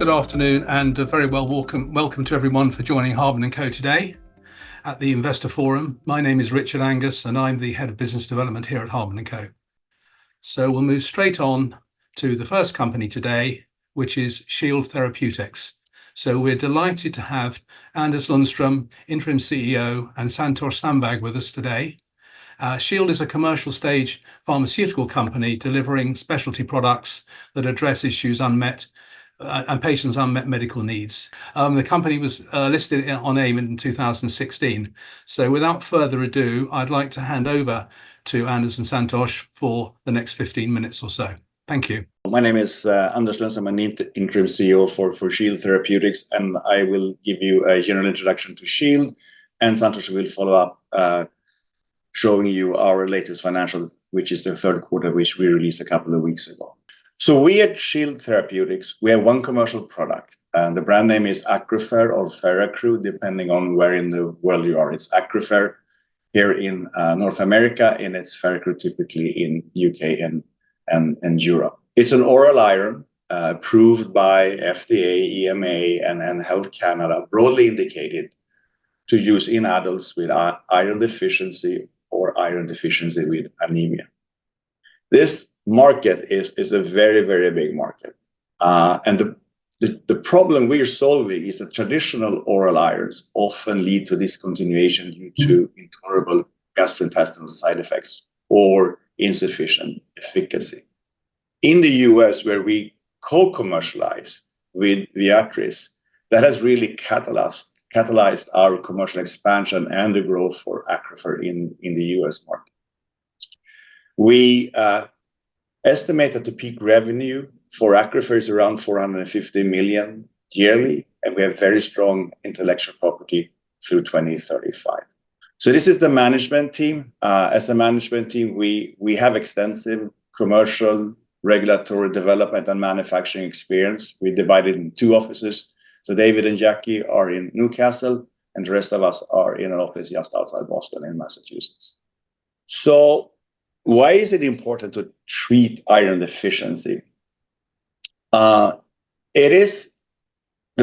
Good afternoon and a very welcome to everyone for joining Hardman & Co today at the Investor Forum. My name is Richard Angus and I'm the Head of Business Development here at Hardman & Co. So we'll move straight on to the first company today, which is Shield Therapeutics. So we're delighted to have Anders Lundstrom, Interim CEO, and Santosh Sambag with us today. Shield is a commercial stage pharmaceutical company delivering specialty products that address issues unmet and patients' unmet medical needs. The company was listed on AIM in 2016. So without further ado, I'd like to hand over to Anders and Santosh for the next 15 minutes or so. Thank you. My name is Anders Lundstrom. I'm an interim CEO for Shield Therapeutics, and I will give you a general introduction to Shield, and Santosh will follow up showing you our latest financial, which is the third quarter, which we released a couple of weeks ago. So we at Shield Therapeutics, we have one commercial product, and the brand name is Accrufer or Accrufer, depending on where in the world you are. It's Accrufer here in North America, and it's Accrufer typically in UK and Europe. It's an oral iron approved by FDA, EMA, and Health Canada, broadly indicated to use in adults with iron deficiency or iron deficiency with anemia. This market is a very, very big market. And the problem we are solving is that traditional oral irons often lead to discontinuation due to intolerable gastrointestinal side effects or insufficient efficacy. In the US, where we co-commercialize with Viatris, that has really catalyzed our commercial expansion and the growth for Accrufer in the US market. We estimate that the peak revenue for Accrufer is around 450 million yearly, and we have very strong intellectual property through 2035. So this is the management team. As a management team, we have extensive commercial, regulatory development and manufacturing experience. We divided in two offices. So David and Jackie are in Newcastle, and the rest of us are in an office just outside Boston in Massachusetts. So why is it important to treat iron deficiency? The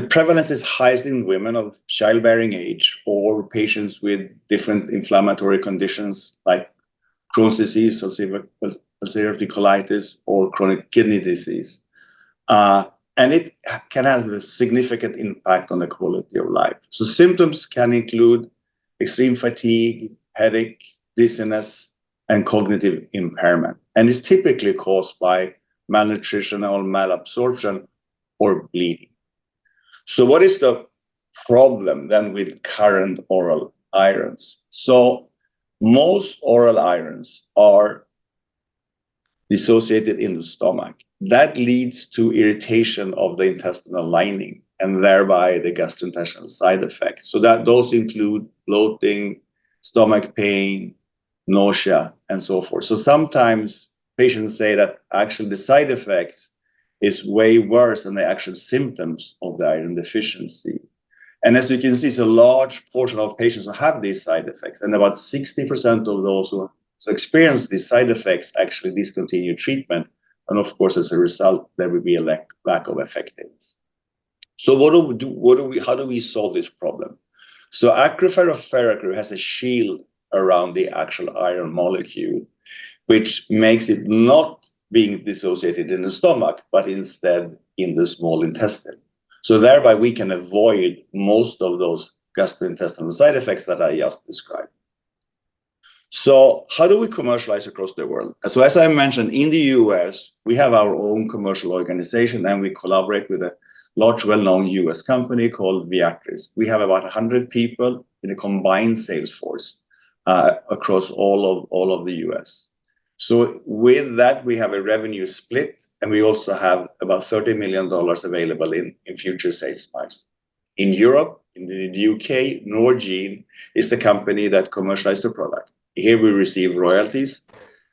prevalence is highest in women of childbearing age or patients with different inflammatory conditions like Crohn's disease, ulcerative colitis, or chronic kidney disease. And it can have a significant impact on the quality of life. So symptoms can include extreme fatigue, headache, dizziness, and cognitive impairment. And it's typically caused by malnutrition or malabsorption or bleeding. So what is the problem then with current oral irons? So most oral irons are dissociated in the stomach. That leads to irritation of the intestinal lining and thereby the gastrointestinal side effects. So that those include bloating, stomach pain, nausea, and so forth. So sometimes patients say that actually the side effects is way worse than the actual symptoms of the iron deficiency. And as you can see, it's a large portion of patients who have these side effects, and about 60% of those who experience these side effects actually discontinue treatment. And of course, as a result, there will be a lack of effectiveness. So how do we solve this problem? So Accrufer or Accrufer has a shield around the actual iron molecule, which makes it not being dissociated in the stomach, but instead in the small intestine. So thereby we can avoid most of those gastrointestinal side effects that I just described. So how do we commercialize across the world? So as I mentioned, in the US, we have our own commercial organization, and we collaborate with a large, well-known US company called Viatris. We have about 100 people in a combined sales force across all of the US. So with that, we have a revenue split, and we also have about $30 million available in future sales miles. In Europe, in the UK, Norgine is the company that commercialized the product. Here we receive royalties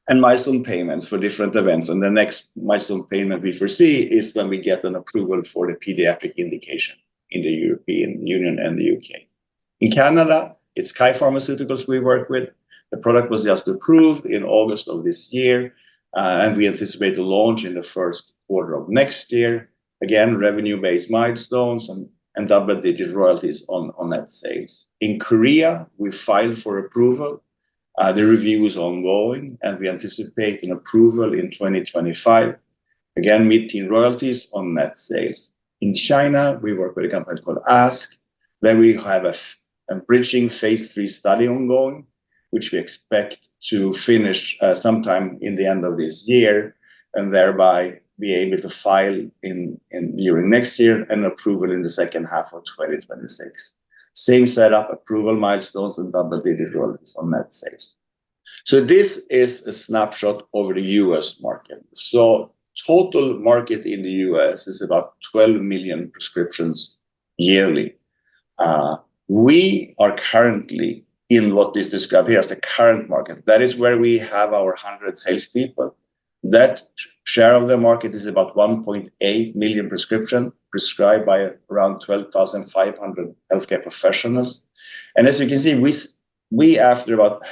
and milestone payments for different events. And the next milestone payment we foresee is when we get an approval for the pediatric indication in the European Union and the UK. In Canada, it's Kai Pharmaceuticals we work with. The product was just approved in August of this year, and we anticipate the launch in the first quarter of next year. Again, revenue-based milestones and double-digit royalties on net sales. In Korea, we filed for approval. The review is ongoing, and we anticipate an approval in 2025. Again, mid-teen royalties on net sales. In China, we work with a company called Ask. There we have a bridging phase 3 study ongoing, which we expect to finish sometime in the end of this year, and thereby be able to file during next year and approval in the second half of 2026. Same setup, approval milestones and double-digit royalties on net sales. So this is a snapshot over the US market. So total market in the US is about 12 million prescriptions yearly. We are currently in what is described here as the current market. That is where we have our 100 salespeople. That share of the market is about 1.8 million prescriptions prescribed by around 12,500 healthcare professionals. And as you can see, we after about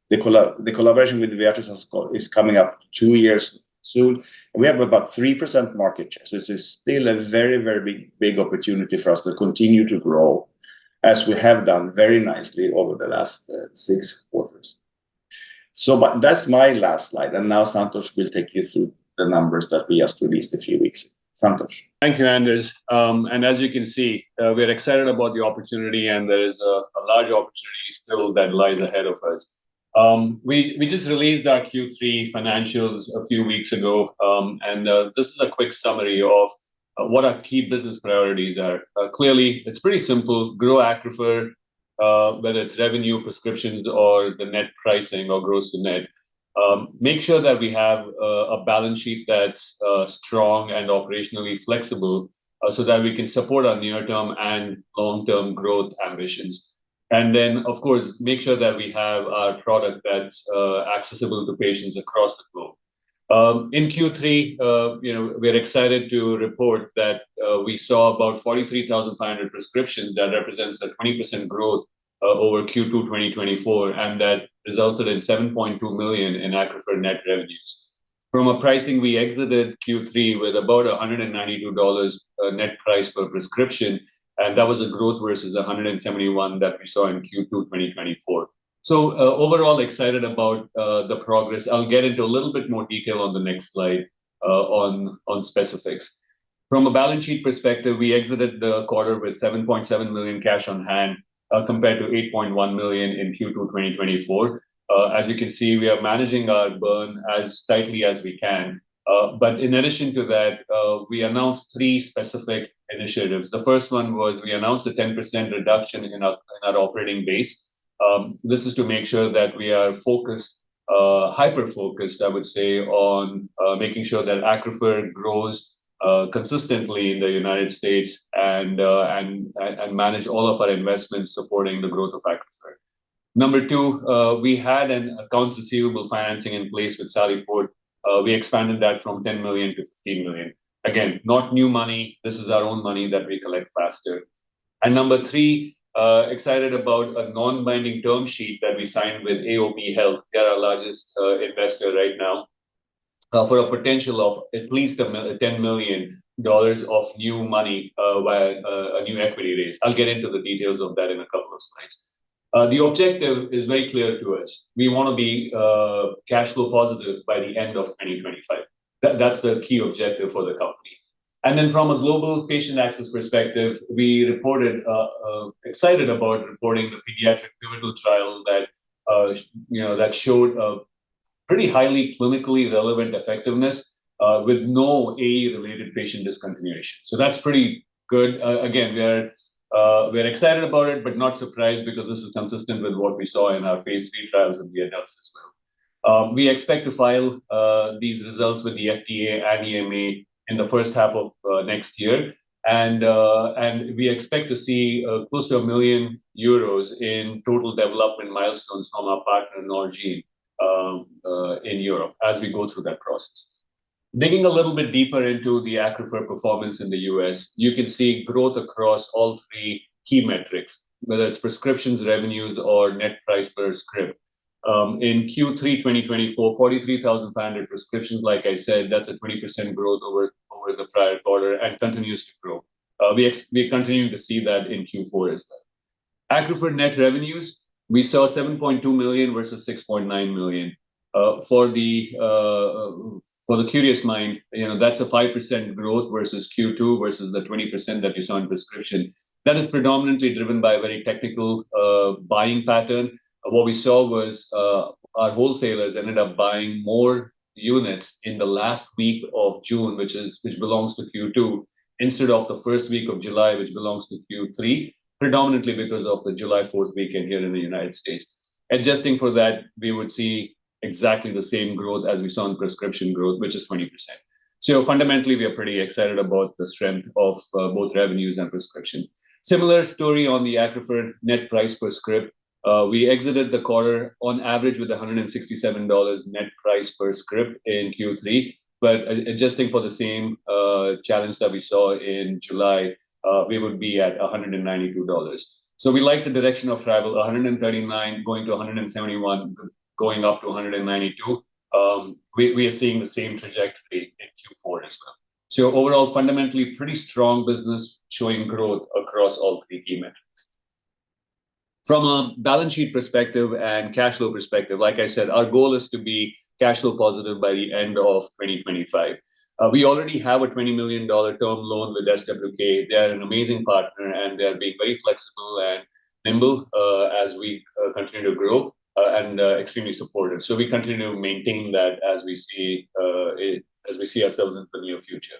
the collaboration with Viatris is coming up 2 years soon. And we have about 3% market share. So it's still a very, very big opportunity for us to continue to grow, as we have done very nicely over the last 6 quarters. So but that's my last slide. And now Santosh will take you through the numbers that we just released a few weeks ago. Santosh. Thank you, Anders. And as you can see, we're excited about the opportunity, and there is a large opportunity still that lies ahead of us. We just released our Q3 financials a few weeks ago, and this is a quick summary of what our key business priorities are. Clearly, it's pretty simple: grow Accrufer, whether it's revenue, prescriptions, or the net pricing or gross to net. Make sure that we have a balance sheet that's strong and operationally flexible, so that we can support our near-term and long-term growth ambitions. And then, of course, make sure that we have our product that's accessible to patients across the globe. In Q3, we're excited to report that we saw about 43,500 prescriptions. That represents a 20% growth over Q2 2024, and that resulted in $7.2 million in Accrufer net revenues. From a pricing, we exited Q3 with about $192 net price per prescription, and that was a growth versus $171 that we saw in Q2 2024. So overall, excited about the progress. I'll get into a little bit more detail on the next slide on specifics. From a balance sheet perspective, we exited the quarter with $7.7 million cash on hand compared to $8.1 million in Q2 2024. As you can see, we are managing our burn as tightly as we can. But in addition to that, we announced 3 specific initiatives. The first one was we announced a 10% reduction in our operating base. This is to make sure that we are focused, hyper-focused, I would say, on making sure that Accrufer grows consistently in the United States and manage all of our investments supporting the growth of Accrufer. Number 2, we had an accounts receivable financing in place with Sallyport. We expanded that from $10 million to $15 million. Again, not new money. This is our own money that we collect faster. And number 3, excited about a non-binding term sheet that we signed with AOP Health. They're our largest investor right now, for a potential of at least $10 million of new money via a new equity raise. I'll get into the details of that in a couple of slides. The objective is very clear to us. We want to be cash flow positive by the end of 2025. That's the key objective for the company. And then from a global patient access perspective, we reported, excited about reporting the pediatric pivotal trial that showed a pretty highly clinically relevant effectiveness with no AE-related patient discontinuation. So that's pretty good. Again, we're excited about it, but not surprised, because this is consistent with what we saw in our phase 3 trials in the adults as well. We expect to file these results with the FDA and EMA in the first half of next year, and we expect to see close to €1 million in total development milestones from our partner Norgine in Europe as we go through that process. Digging a little bit deeper into the Accrufer performance in the US, you can see growth across all 3 key metrics, whether it's prescriptions, revenues, or net price per script. In Q3 2024, 43,500 prescriptions. Like I said, that's a 20% growth over over the prior quarter and continues to grow. We continue to see that in Q4 as well. Accrufer net revenues, we saw 7.2 million versus 6.9 million. For the curious mind, that's a 5% growth versus Q2 versus the 20% that you saw in prescription. That is predominantly driven by a very technical buying pattern. What we saw was our wholesalers ended up buying more units in the last week of June, which belongs to Q2, instead of the first week of July, which belongs to Q3, predominantly because of the July 4th weekend here in the United States. Adjusting for that, we would see exactly the same growth as we saw in prescription growth, which is 20%. So fundamentally, we are pretty excited about the strength of both revenues and prescription. Similar story on the Accrufer net price per script. We exited the quarter on average with $167 net price per script in Q3, but adjusting for the same challenge that we saw in July, we would be at $192. So we like the direction of travel, 139 going to 171, going up to 192. We are seeing the same trajectory in Q4 as well. So overall, fundamentally, pretty strong business showing growth across all three key metrics. From a balance sheet perspective and cash flow perspective, like I said, our goal is to be cash flow positive by the end of 2025. We already have a $20 million term loan with SWK. They are an amazing partner, and they are being very flexible and nimble as we continue to grow and extremely supportive. So we continue to maintain that as we see ourselves in the near future.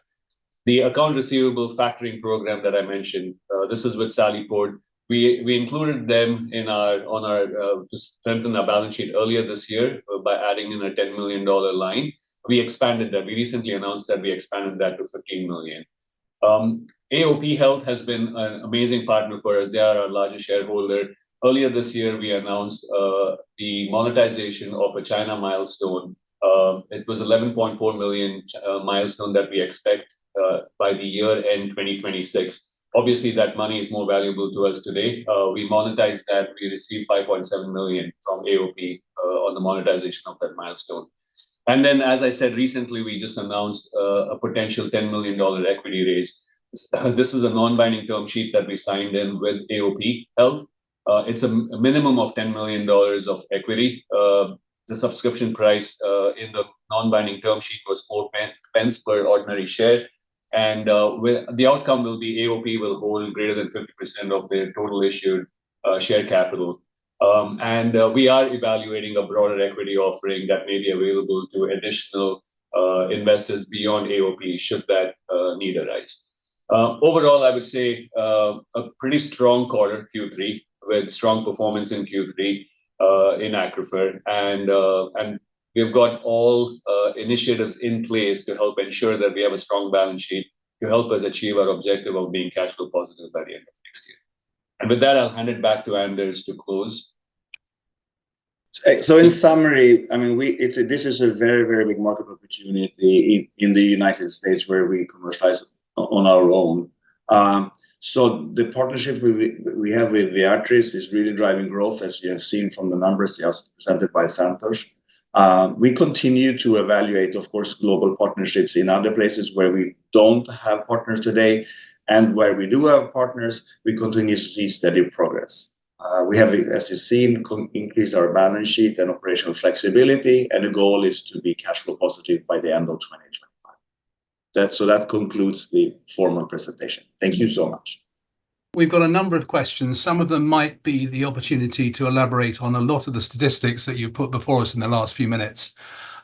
The account receivable factoring program that I mentioned, this is with Sallyport. We included them to strengthen our balance sheet earlier this year by adding in a $10 million line. We expanded that. We recently announced that we expanded that to $15 million. AOP Health has been an amazing partner for us. They are our largest shareholder. Earlier this year, we announced the monetization of a China milestone. It was 11.4 million milestone that we expect by the year end 2026. Obviously, that money is more valuable to us today. We monetized that. We received 5.7 million from AOP on the monetization of that milestone. And then, as I said recently, we just announced a potential $10 million equity raise. This is a non-binding term sheet that we signed in with AOP Health. It's a minimum of $10 million of equity. The subscription price in the non-binding term sheet was 4 pence per ordinary share. And the outcome will be AOP will hold greater than 50% of their total issued share capital. And we are evaluating a broader equity offering that may be available to additional investors beyond AOP should that need arise. Overall, I would say a pretty strong quarter, Q3, with strong performance in Q3 in Accrufer. And we've got all initiatives in place to help ensure that we have a strong balance sheet to help us achieve our objective of being cash flow positive by the end of next year. And with that, I'll hand it back to Anders to close. So in summary, I mean, this is a very, very big market opportunity in the United States where we commercialize on our own. So the partnership we have with Viatris is really driving growth, as you have seen from the numbers just presented by Santosh. We continue to evaluate, of course, global partnerships in other places where we don't have partners today. And where we do have partners, we continue to see steady progress. We have, as you've seen, increased our balance sheet and operational flexibility, and the goal is to be cash flow positive by the end of 2025. So that concludes the formal presentation. Thank you so much. We've got a number of questions. Some of them might be the opportunity to elaborate on a lot of the statistics that you put before us in the last few minutes.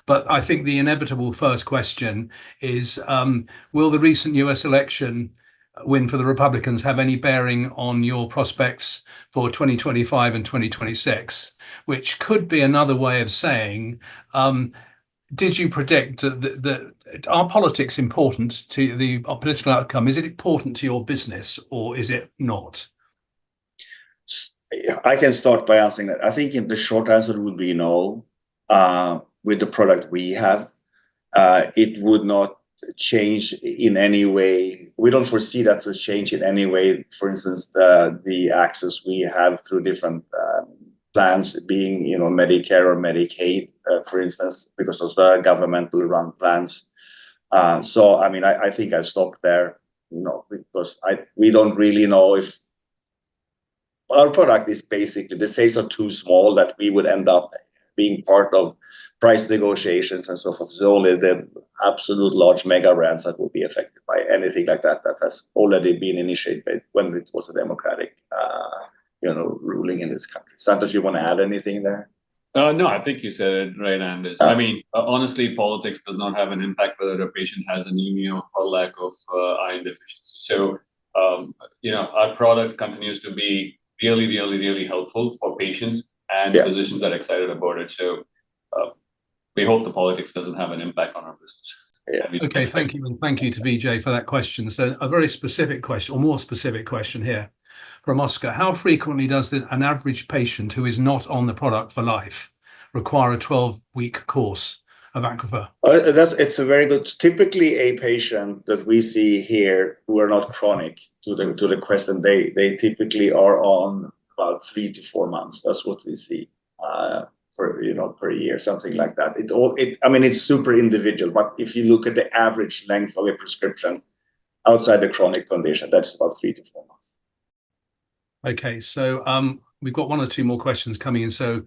But I think the inevitable first question is, will the recent US election win for the Republicans have any bearing on your prospects for 2025 and 2026, which could be another way of saying, did you predict that are politics important to the political outcome? Is it important to your business or is it not? I can start by answering that. I think the short answer would be no. With the product we have, it would not change in any way. We don't foresee that to change in any way. For instance, the access we have through different plans, being Medicare or Medicaid, for instance, because those are governmental run plans. So I mean, I think I stopped there, because we don't really know if our product is basically, the sales are too small that we would end up being part of price negotiations and so forth. So only the absolute large mega brands that will be affected by anything like that has already been initiated when it was a democratic ruling in this country. Santosh, you want to add anything there? No, I think you said it right, Angus. I mean, honestly, politics does not have an impact whether a patient has anemia or lack of iron deficiency. So, our product continues to be really, really, really helpful for patients, and physicians are excited about it. So, we hope the politics doesn't have an impact on our business. Yeah. Okay, thank you, and thank you to Vijay for that question. So, a very specific question, or more specific question here from Oscar. How frequently does an average patient who is not on the product for life require a 12-week course of Accrufer? It's a very good. Typically, a patient that we see here who are not chronic to the question, they typically are on about 3 to 4 months. That's what we see per year, something like that. I mean, it's super individual, but if you look at the average length of a prescription outside the chronic condition, that's about 3 to 4 months. Okay, so we've got 1 or 2 more questions coming in. So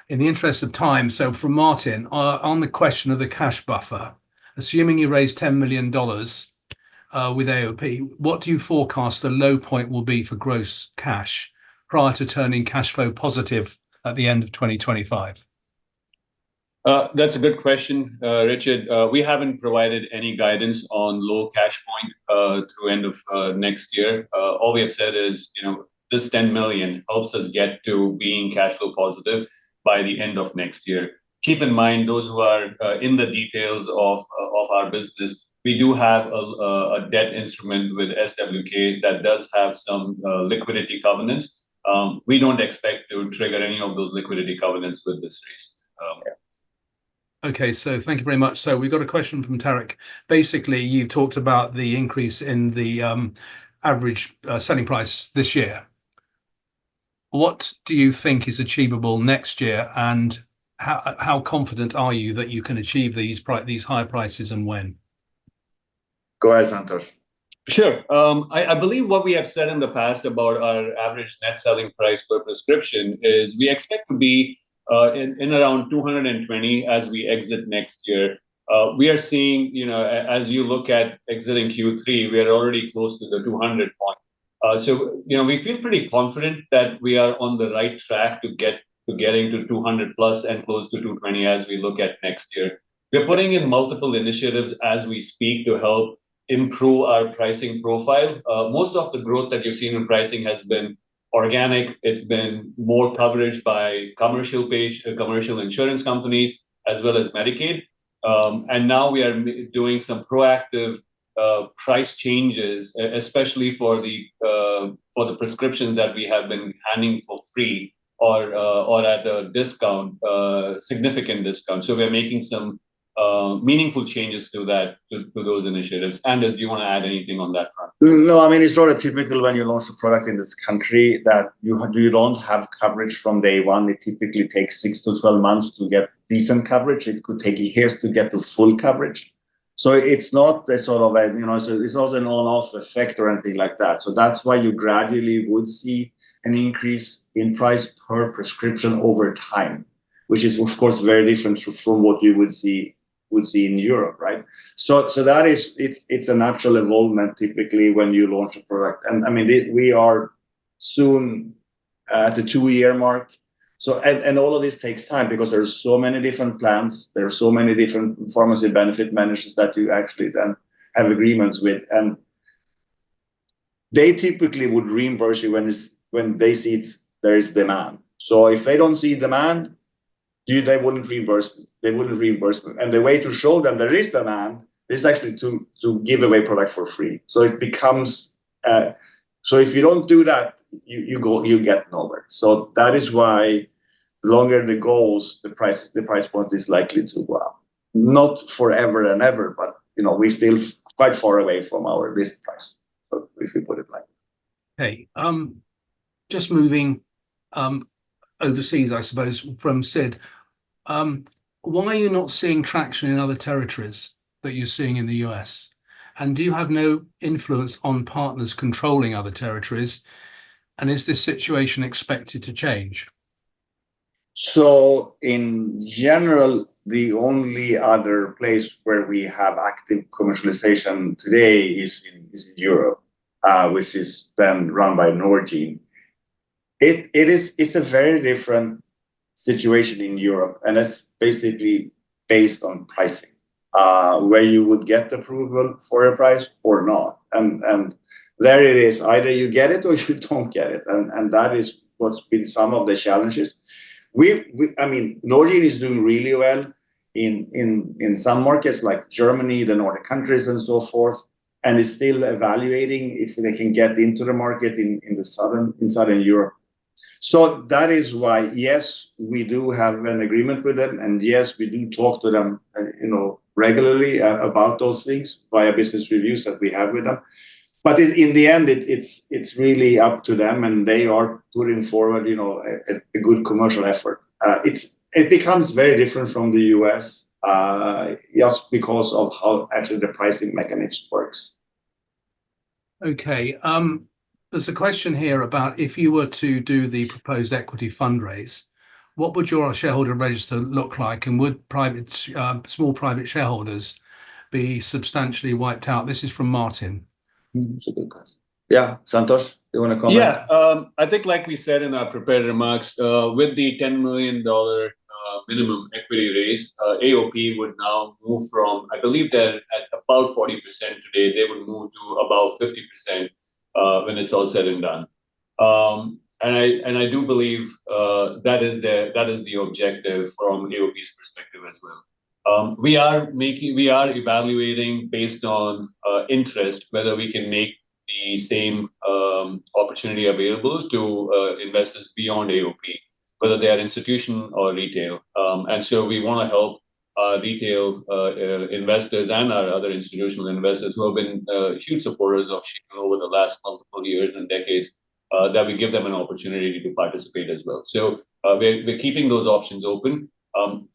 in the interest of time, so from Martin, on the question of the cash buffer, assuming you raise $10 million with AOP, what do you forecast the low point will be for gross cash prior to turning cash flow positive at the end of 2025? That's a good question, Richard. We haven't provided any guidance on low cash point through end of next year. All we have said is, this 10 million helps us get to being cash flow positive by the end of next year. Keep in mind, those who are in the details of our business, we do have a debt instrument with SWK that does have some liquidity covenants. We don't expect to trigger any of those liquidity covenants with this raise. Okay, so thank you very much. So we've got a question from Tarek. Basically, you've talked about the increase in the average selling price this year. What do you think is achievable next year, and how confident are you that you can achieve these high prices, and when? Go ahead, Santosh. Sure. I believe what we have said in the past about our average net selling price per prescription is we expect to be in around 220 as we exit next year. We are seeing, as you look at exiting Q3, we are already close to the 200 point. So, we feel pretty confident that we are on the right track to getting to 200 plus and close to 220 as we look at next year. We're putting in multiple initiatives as we speak to help improve our pricing profile. Most of the growth that you've seen in pricing has been organic. It's been more coverage by commercial insurance companies as well as Medicaid. And now we are doing some proactive price changes, especially for the prescriptions that we have been handing for free or at a discount, significant discount. So we're making some meaningful changes to those initiatives. Angus, do you want to add anything on that front? No, I mean, it's rather typical when you launch a product in this country that you don't have coverage from day one. It typically takes 6 to 12 months to get decent coverage. It could take years to get to full coverage. So it's not a sort of it's not an on-off effect or anything like that. So that's why you gradually would see an increase in price per prescription over time, which is of course very different from what you would see in Europe, right? So that is it's a natural evolvement typically when you launch a product. And I mean, we are soon at the 2-year mark. So and all of this takes time because there's so many different plans, there are so many different pharmacy benefit managers that you actually then have agreements with, and they typically would reimburse you when they see there is demand. So if they don't see demand, they wouldn't reimburse me. They wouldn't reimburse me. And the way to show them there is demand is actually to give away product for free. So it becomes so if you don't do that, you get nowhere. So that is why the longer the goals, the price point is likely to go up. Not forever and ever, but we're still quite far away from our list price, if we put it like that. Okay, just moving overseas, I suppose, from Sid. Why are you not seeing traction in other territories? that you're seeing in the US? And do you have no influence on partners controlling other territories? And is this situation expected to change? So in general, the only other place where we have active commercialization today is in Europe, which is then run by Norgine. It's a very different situation in Europe, and it's basically based on pricing, where you would get approval for a price or not, and there it is. Either you get it or you don't get it, and that is what's been some of the challenges. I mean, Norgine is doing really well in some markets like Germany, the Nordic countries, and so forth, and is still evaluating if they can get into the market in southern Europe. So that is why, yes, we do have an agreement with them, and yes, we do talk to them, regularly about those things via business reviews that we have with them. But in the end, it's really up to them, and they are putting forward, a good commercial effort. It becomes very different from the US, just because of how actually the pricing mechanism works. Okay. There's a question here about if you were to do the proposed equity fundraise, what would your shareholder register look like, and would small private shareholders be substantially wiped out? This is from Martin. That's a good question. Yeah, Santosh, you want to comment? Yeah, I think like we said in our prepared remarks, with the $10 million minimum equity raise, AOP would now move from, I believe they're at about 40% today, they would move to about 50% when it's all said and done. And I do believe that is the objective from AOP's perspective as well. We are evaluating based on interest whether we can make the same opportunity available to investors beyond AOP, whether they are institutional or retail. And so we want to help our retail investors and our other institutional investors who have been huge supporters of Shield over the last multiple years and decades, that we give them an opportunity to participate as well. So we're keeping those options open.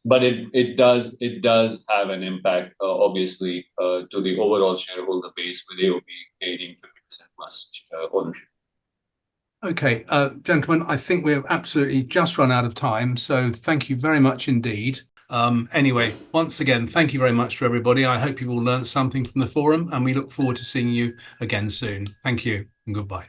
But it does have an impact, obviously, to the overall shareholder base, with AOP gaining 50% plus ownership. Okay, gentlemen, I think we've absolutely just run out of time. So thank you very much indeed. Anyway, once again, thank you very much for everybody. I hope you've all learned something from the forum, and we look forward to seeing you again soon. Thank you and goodbye.